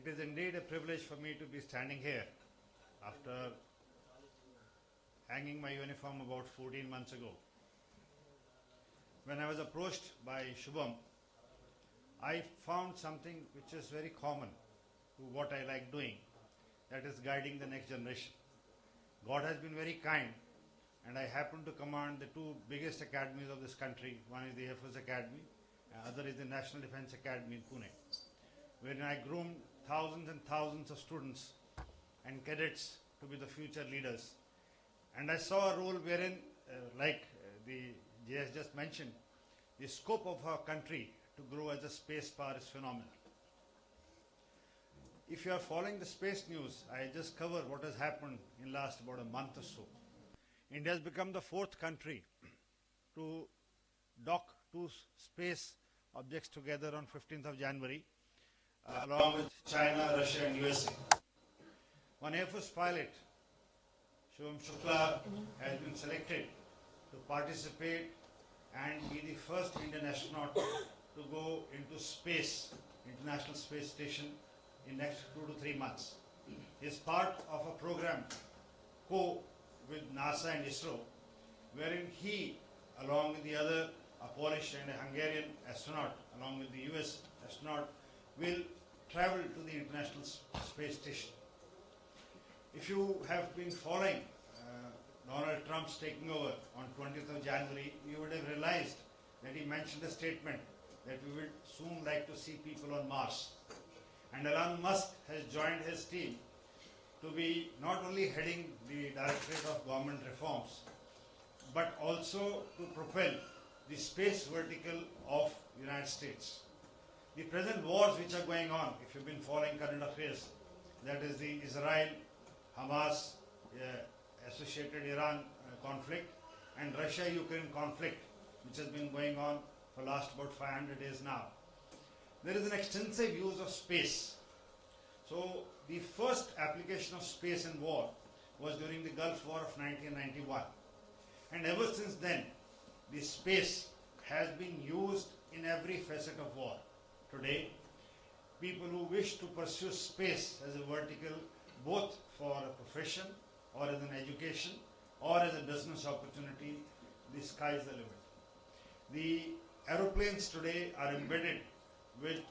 It is indeed a privilege for me to be standing here after hanging my uniform about 14 months ago. When I was approached by Shubham, I found something which is very common to what I like doing, that is guiding the next generation. God has been very kind, and I happen to command the two biggest academies of this country. One is the Air Force Academy, other is the National Defence Academy in Pune, wherein I groomed thousands and thousands of students and cadets to be the future leaders. And I saw a role wherein, the JS just mentioned, the scope of our country to grow as a space power is phenomenal. If you are following the space news, I just cover what has happened in last about a month or so. India has become the fourth country to dock two space objects together on 15th of January, along with China, Russia and USA. One Air Force pilot, Shubham Shukla, has been selected to participate and be the first Indian astronaut to go into space, International Space Station, in next 2 to 3 months. He is part of a program with NASA and ISRO, wherein he, along with the other, a Polish and a Hungarian astronaut, along with the US astronaut, will travel to the International Space Station. If you have been following Donald Trump's taking over on 20th of January, you would have realized that he mentioned a statement that we would soon like to see people on Mars. And Elon Musk has joined his team to be not only heading the Directorate of Government Reforms, but also to propel the space vertical of the United States. The present wars which are going on, if you've been following current affairs, that is the Israel, Hamas, associated Iran conflict, and Russia-Ukraine conflict, which has been going on for last about 500 days now. There is an extensive use of space. So the first application of space in war was during the Gulf War of 1991. And ever since then, the space has been used in every facet of war. Today, people who wish to pursue space as a vertical, both for a profession or as an education or as a business opportunity, the sky is the limit. The aeroplanes today are embedded with